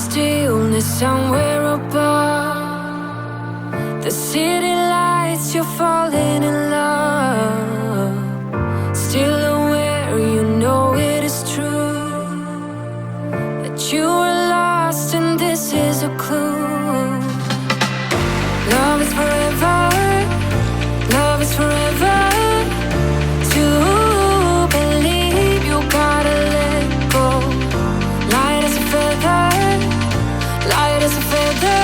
stillness somewhere above. The city lights, you're falling in love. Still aware, you know it is true that you were lost and this is a clue. Love is forever, love is forever. To believe you gotta let go. Light as a feather, light as a feather.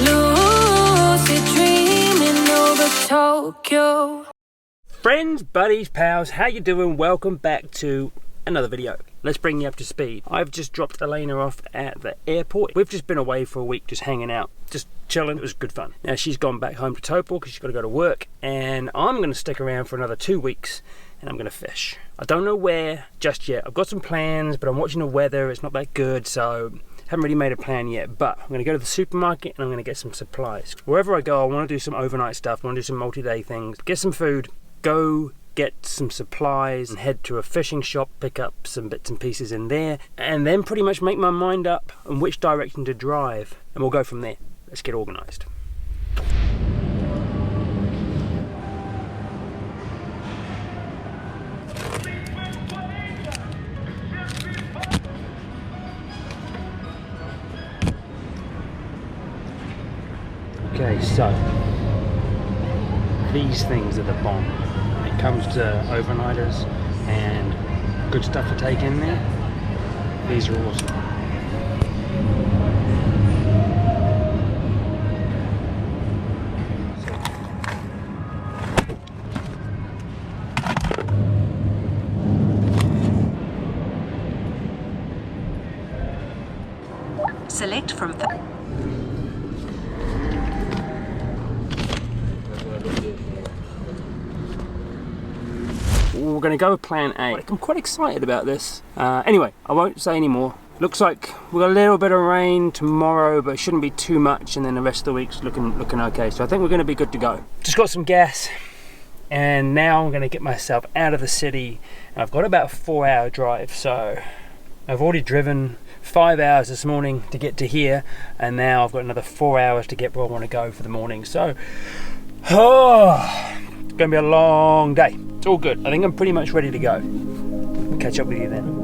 Lucid dreaming over Tokyo. Friends, buddies, pals, how you doing? Welcome back to another video. Let's bring you up to speed. I've just dropped Elena off at the airport. We've just been away for a week, just hanging out, just chilling. It was good fun. Now she's gone back home to Topol because she's got to go to work, and I'm going to stick around for another 2 weeks, and I'm going to fish. I don't know where just yet. I've got some plans, but I'm watching the weather. It's not that good, so haven't really made a plan yet. But I'm going to go to the supermarket and I'm going to get some supplies. Wherever I go, I want to do some overnight stuff. I want to do some multi-day things, get some food, go get some supplies and head to a fishing shop, pick up some bits and pieces in there, and then pretty much make my mind up on which direction to drive, and we'll go from there. Let's get organized. Okay, so these things are the bomb. It comes to overnighters and good stuff to take in there. These are awesome. Select from We're going to go with plan A. I'm quite excited about this. Anyway, I won't say any more. Looks like we've got a little bit of rain tomorrow, but it shouldn't be too much, and then the rest of the week's looking okay. So I think we're going to be good to go. Just got some gas, and now I'm going to get myself out of the city. And I've got about a 4-hour drive, so I've already driven 5 hours this morning to get to here, and now I've got another 4 hours to get where I want to go for the morning. So, it's going to be a long day. It's all good. I think I'm pretty much ready to go. I'll catch up with you then.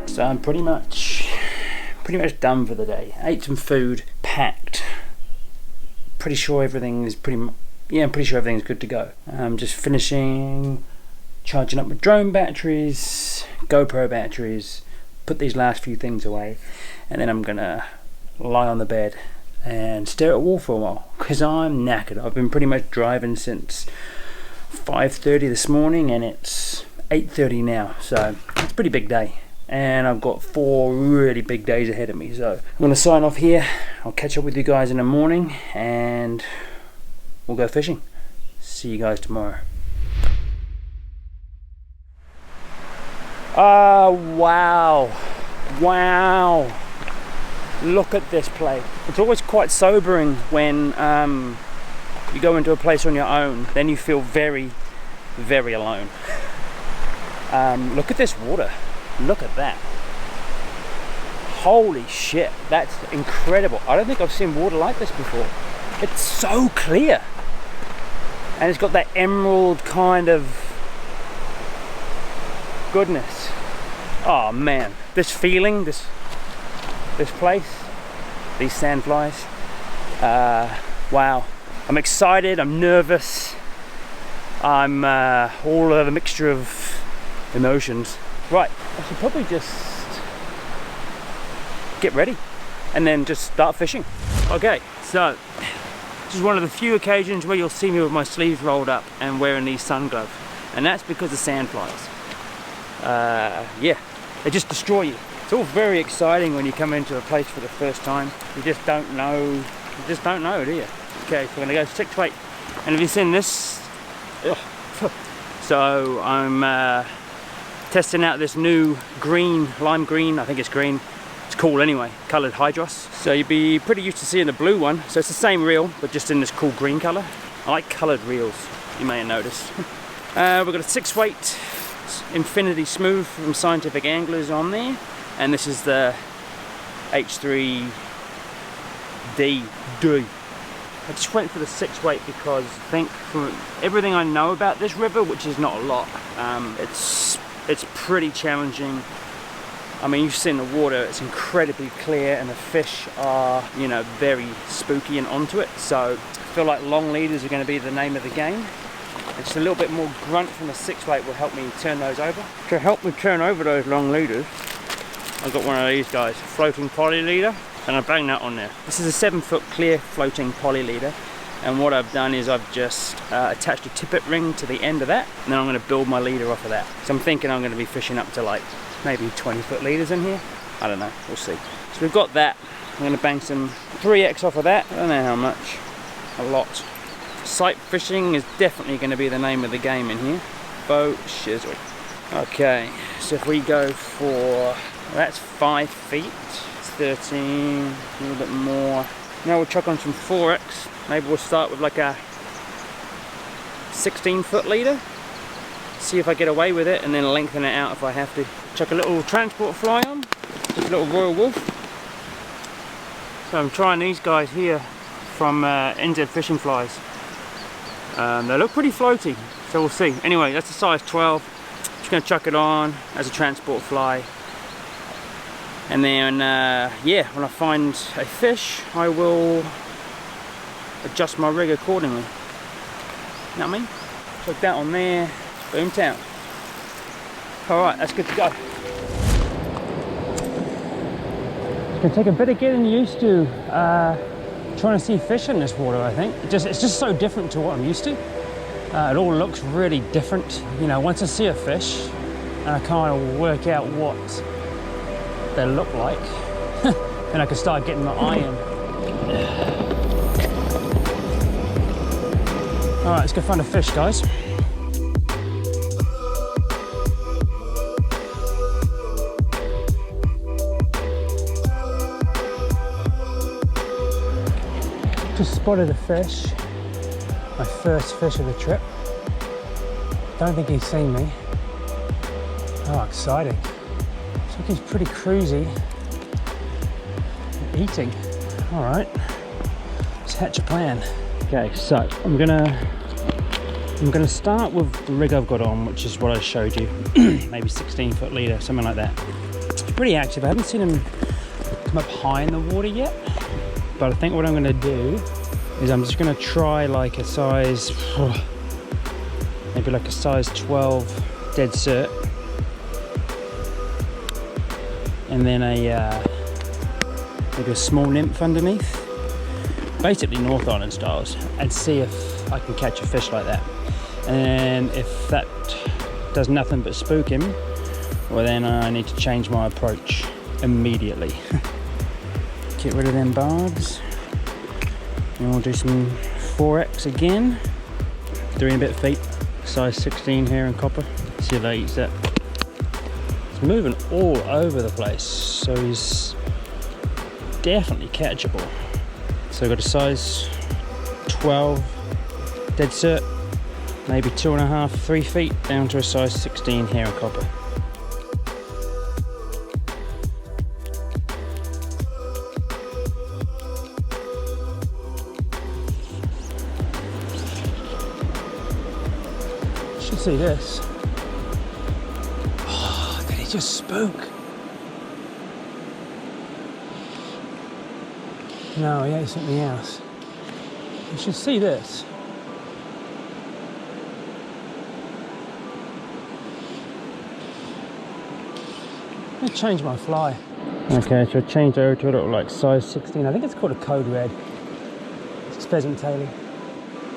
So I'm pretty much done for the day. Ate some food, packed. Pretty sure everything is I'm pretty sure everything's good to go. I'm just finishing charging up my drone batteries, GoPro batteries, put these last few things away, and then I'm gonna lie on the bed and stare at a wall for a while because I'm knackered. I've been pretty much driving since 5:30 this morning, and it's 8:30 now, so it's a pretty big day. And I've got 4 really big days ahead of me, so I'm going to sign off here. I'll catch up with you guys in the morning and we'll go fishing. See you guys tomorrow. Oh wow, look at this place. It's always quite sobering when you go into a place on your own, then you feel very, very alone. Look at this water. Look at that. Holy shit, that's incredible. I don't think I've seen water like this before. It's so clear. And it's got that emerald kind of goodness. Oh man, this feeling, this place, these sandflies. Wow. I'm excited, I'm nervous. I'm all of a mixture of emotions. Right, I should probably just get ready and then just start fishing. Okay, so this is one of the few occasions where you'll see me with my sleeves rolled up and wearing these sun gloves, and that's because of sand flies. Yeah, they just destroy you. It's all very exciting when you come into a place for the first time. You just don't know, do you? Okay, so we're gonna go 6 weight, and have you seen this? Ugh. So I'm testing out this new green, lime green, I think it's green. It's cool anyway, coloured hydros. So you'd be pretty used to seeing the blue one. So it's the same reel, but just in this cool green colour. I like coloured reels, you may have noticed. We've got a 6 weight Infinity Smooth from Scientific Anglers on there. And this is the H3D. I just went for the 6 weight because I think from everything I know about this river, which is not a lot, it's pretty challenging. I mean, you've seen the water, it's incredibly clear, and the fish are, you know, very spooky and onto it. So I feel like long leaders are going to be the name of the game. And just a little bit more grunt from the 6 weight will help me turn those over. To help me turn over those long leaders, I've got one of these guys, floating poly leader, and I bang that on there. This is a 7-foot clear floating poly leader, and what I've done is I've just attached a tippet ring to the end of that, and then I'm going to build my leader off of that. So I'm thinking I'm going to be fishing up to like maybe 20-foot leaders in here. I don't know, we'll see. So we've got that. I'm going to bang some 3X off of that. I don't know how much. A lot. Sight fishing is definitely going to be the name of the game in here. Boat shizzle. Okay, so if we go for, well, that's 5 feet. It's 13, a little bit more. Now we'll chuck on some 4X. Maybe we'll start with like a 16-foot leader. See if I get away with it, and then lengthen it out if I have to. Chuck a little transport fly on, just a little Royal Wolf. So I'm trying these guys here from NZ Fishing Flies. They look pretty floaty, so we'll see. Anyway, that's a size 12. Just gonna chuck it on as a transport fly. And then, yeah, when I find a fish, I will adjust my rig accordingly. You know what I mean? Chuck that on there. Boomtown. Alright, that's good to go. It's going to take a bit of getting used to trying to see fish in this water, I think. It's just so different to what I'm used to. It all looks really different. You know, once I see a fish and I kind of work out what they look like, then I can start getting my eye in. Alright, let's go find a fish, guys. Just spotted a fish, my first fish of the trip. Don't think he's seen me. Oh, exciting. Looks like he's pretty cruisy. Eating. All right, let's hatch a plan. Okay, so I'm gonna start with the rig I've got on, which is what I showed you. Maybe 16-foot leader, something like that. It's pretty active. I haven't seen him come up high in the water yet. But I think what I'm going to do is I'm just going to try like a size, maybe like a size 12 dead cert, and then maybe a small nymph underneath, basically North Island styles, and see if I can catch a fish like that. And if that does nothing but spook him, well then I need to change my approach immediately. Get rid of them barbs, and we'll do some 4X again, 3 and a bit feet, size 16 here in copper. See if that eats that. It's moving all over the place, so he's definitely catchable. So I've got a size 12 dead cert, maybe 2.5, 3 feet, down to a size 16 here in copper. See this. Oh, did he just spook? No, he ate something else. You should see this. I'll change my fly. Okay, so I changed over to a little like size 16. I think it's called a code red. It's pheasant tailing.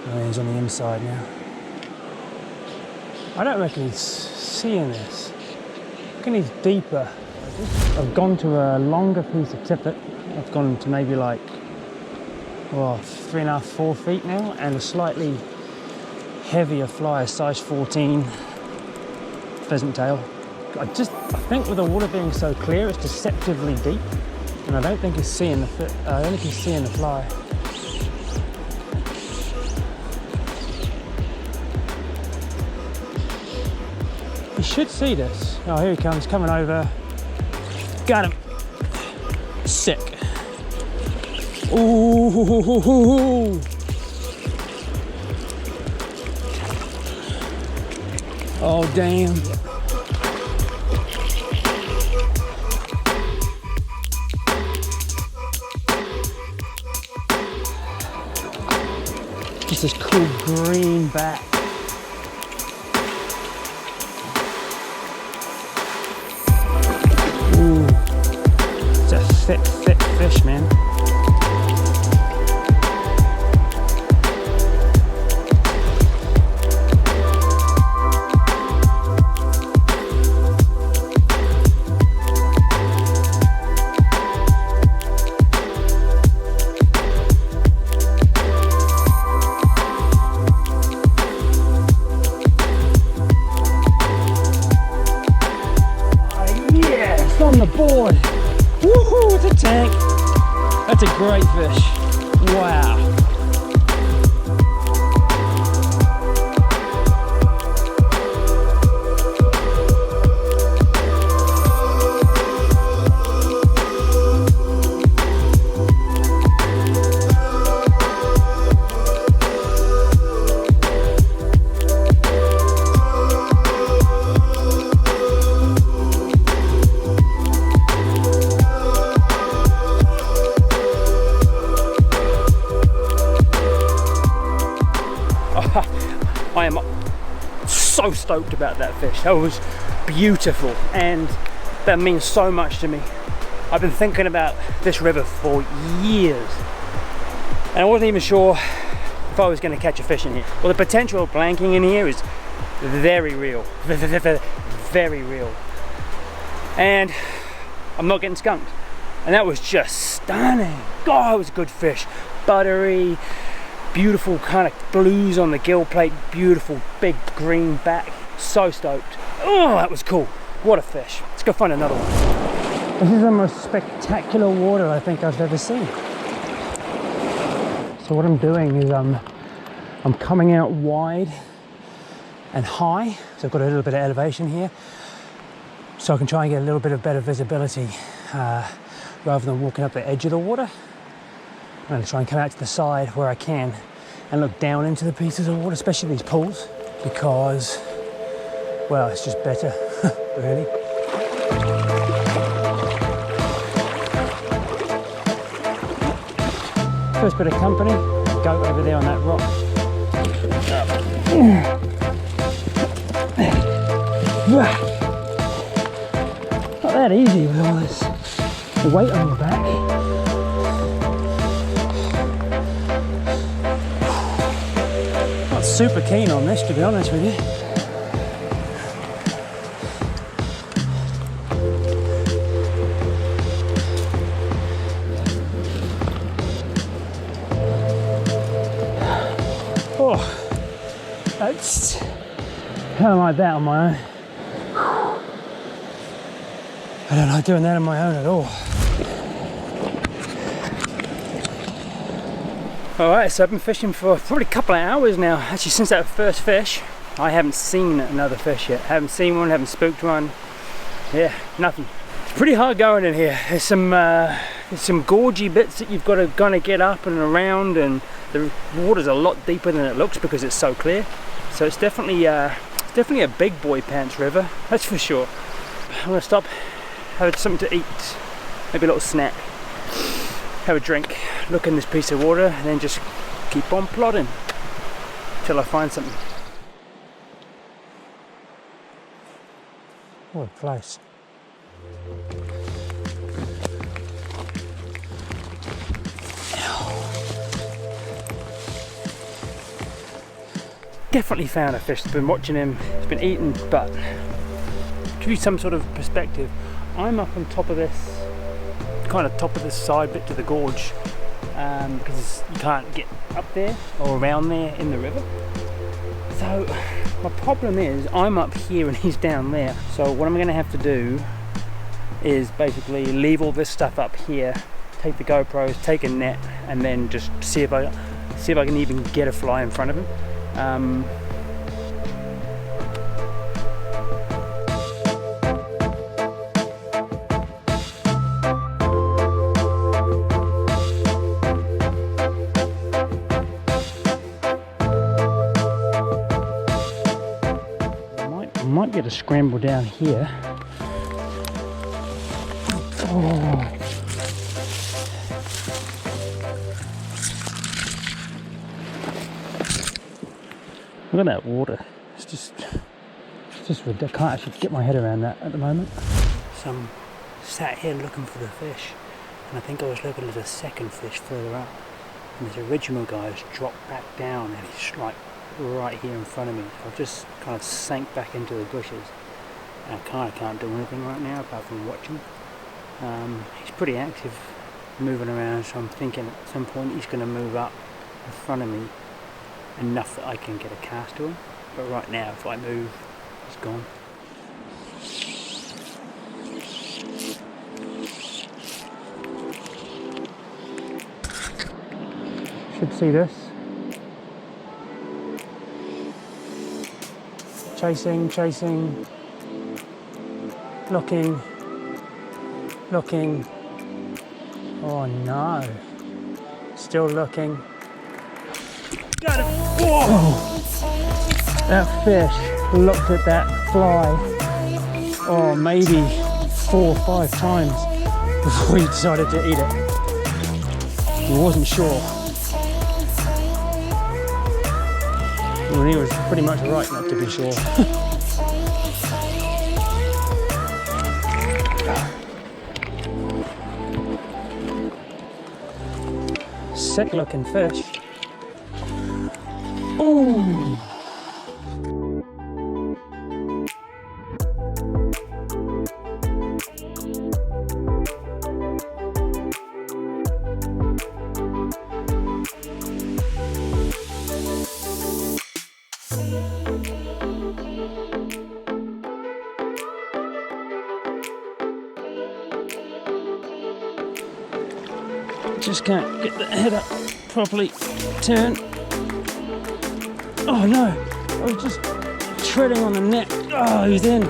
Oh, he's on the inside now. I don't reckon he's seeing this. I reckon he's deeper. I've gone to a longer piece of tippet. I've gone to maybe like, well, 3.5, 4 feet now, and a slightly heavier fly, size 14 pheasant tail. I think with the water being so clear, it's deceptively deep, and I don't think he's seeing the I don't think he's seeing the fly. He should see this. Oh, here he comes, coming over. Got him. Sick. Ooh. Oh, damn. Just this cool green back. Ooh. It's a thick fish, man. On the board. Woohoo, it's a tank. That's a great fish. Wow. I am so stoked about that fish. That was beautiful, and that means so much to me. I've been thinking about this river for years, and I wasn't even sure if I was going to catch a fish in here. Well, the potential of blanking in here is very real, very real, and I'm not getting skunked. And that was just stunning. God, it was a good fish. Buttery, beautiful kind of blues on the gill plate, beautiful big green back. So stoked. Oh, that was cool. What a fish. Let's go find another one. This is the most spectacular water I think I've ever seen. So what I'm doing is I'm coming out wide and high, so I've got a little bit of elevation here, so I can try and get a little bit of better visibility rather than walking up the edge of the water. I'm going to try and come out to the side where I can and look down into the pieces of water, especially these pools, because, well, it's just better, really. First bit of company, goat over there on that rock. Not that easy with all this weight on your back. Not super keen on this, to be honest with you. Oh, that's, I don't like that on my own. I don't like doing that on my own at all. Alright, so I've been fishing for probably a couple of hours now. Actually, since that first fish, I haven't seen another fish yet. Haven't seen one, haven't spooked one. Yeah, nothing. It's pretty hard going in here. There's some gorgy bits that you've got to kind of get up and around, and the water's a lot deeper than it looks because it's so clear. So it's definitely a big boy pants river, that's for sure. I'm gonna stop, have something to eat, maybe a little snack, have a drink, look in this piece of water, and then just keep on plodding till I find something. What a place. definitely found a fish. I've been watching him, he's been eaten, but to give you some sort of perspective, I'm up on top of this, kind of top of this side bit to the gorge, because you can't get up there or around there in the river. So my problem is I'm up here and he's down there. So what I'm going to have to do is basically leave all this stuff up here, take the GoPros, take a net, and then just see if I can even get a fly in front of him. Might get a scramble down here. Oh. Look at that water. It's just ridiculous. I can't actually get my head around that at the moment. So I'm sat here looking for the fish, and I think I was looking at a second fish further up, and this original guy has dropped back down, and he's like right here in front of me. I've just kind of sank back into the bushes, and I kind of can't do anything right now apart from watching. He's pretty active, moving around, so I'm thinking at some point he's going to move up in front of me enough that I can get a cast to him. But right now, if I move, he's gone. Should see this. Chasing, looking. Oh no, still looking. Got it. Whoa! That fish looked at that fly, oh, maybe 4 or 5 times before he decided to eat it. He wasn't sure. Well, he was pretty much right not to be sure. Sick looking fish. Ooh. Just can't get the head up properly. Turn. Oh no, I was just treading on the net. Oh, he's in.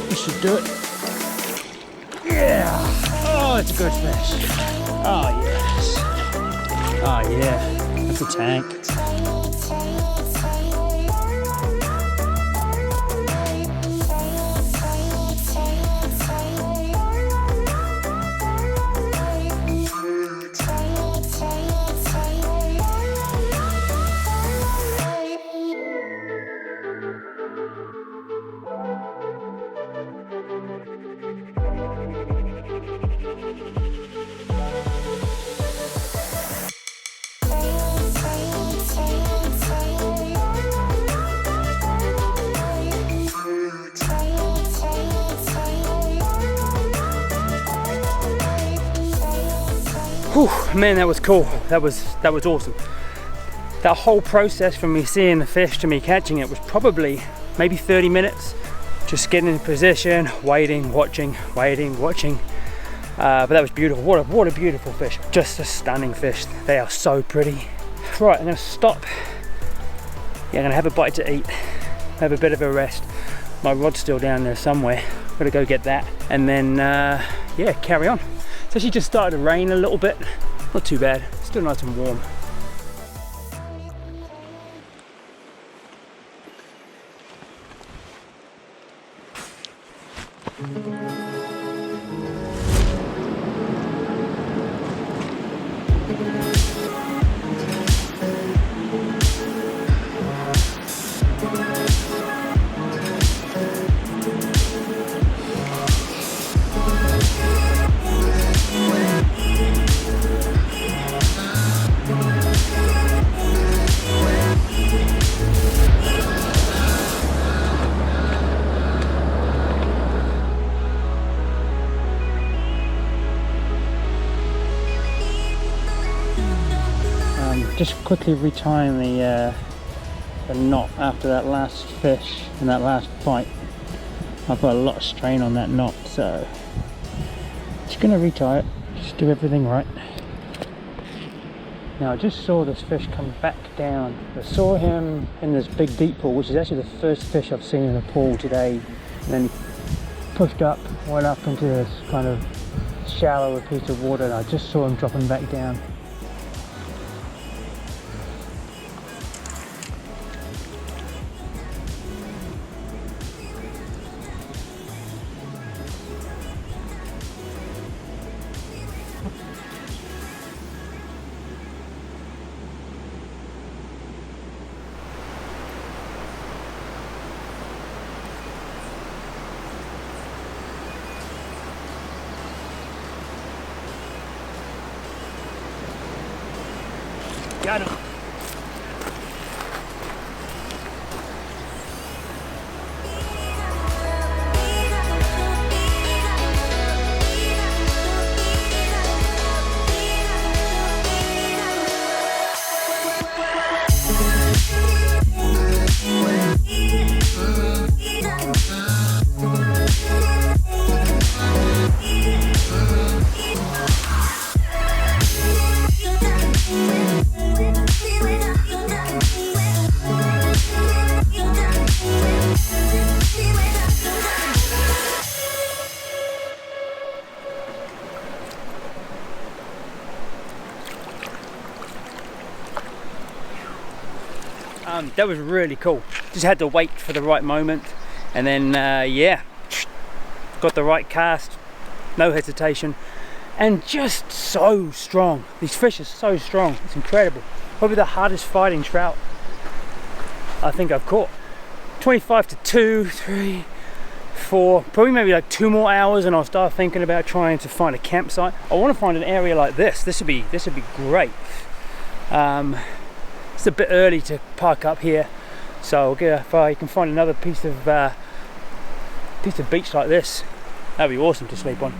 This should do it. Yeah. Oh, it's a good fish. Oh yes. Oh yeah, that's a tank. Whew, man, that was cool. That was awesome. That whole process from me seeing the fish to me catching it was probably maybe 30 minutes. Just getting in position, waiting, watching. But that was beautiful. What a beautiful fish. Just a stunning fish. They are so pretty. Right, I'm gonna stop. Yeah, I'm gonna have a bite to eat, have a bit of a rest. My rod's still down there somewhere. Gotta go get that, and then yeah, carry on. It's actually just started to rain a little bit. Not too bad, still nice and warm. Just quickly retying the knot after that last fish and that last bite. I've got a lot of strain on that knot, so just gonna retie it, just do everything right. Now I just saw this fish come back down. I saw him in this big deep pool, which is actually the first fish I've seen in a pool today. And then he pushed up, went up into this kind of shallower piece of water, and I just saw him dropping back down. Got him. That was really cool. Just had to wait for the right moment, and then yeah, got the right cast, no hesitation, and just so strong. These fish are so strong, it's incredible. Probably the hardest fighting trout I think I've caught. 25 to 2, 3, 4, probably maybe like 2 more hours, and I'll start thinking about trying to find a campsite. I want to find an area like this. This would be great. It's a bit early to park up here, so if I can find another piece of beach like this, that'd be awesome to sleep on.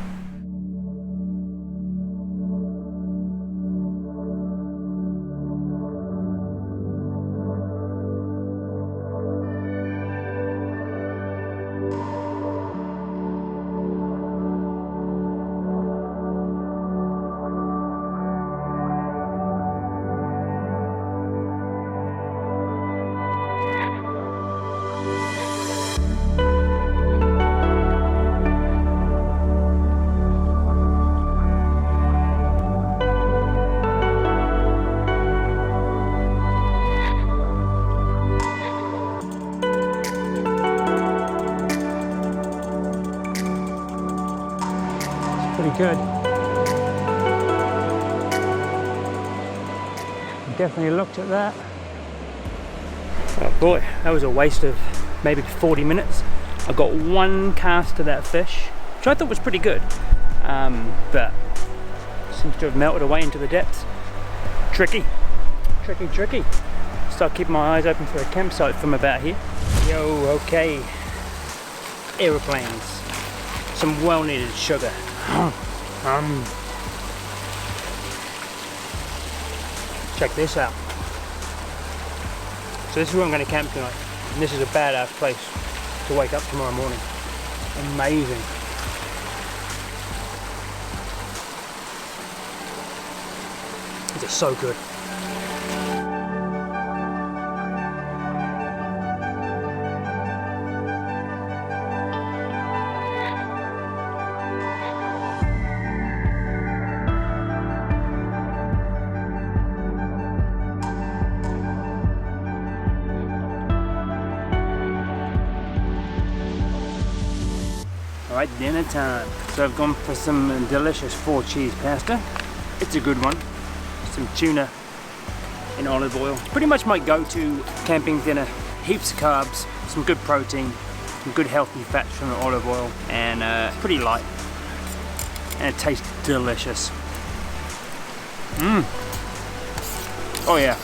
Pretty good. Definitely looked at that. Oh boy, that was a waste of maybe 40 minutes. I got 1 cast to that fish, which I thought was pretty good, but seems to have melted away into the depths. Tricky. Start keeping my eyes open for a campsite from about here. Yo, okay. Aeroplanes. Some well-needed sugar. Check this out. So this is where I'm going to camp tonight, and this is a badass place to wake up tomorrow morning. Amazing. These are so good. Alright, dinner time. So I've gone for some delicious 4-cheese pasta. It's a good one. Some tuna in olive oil. Pretty much my go-to camping dinner. Heaps of carbs, some good protein, some good healthy fats from the olive oil, and pretty light. And it tastes delicious. Oh yeah.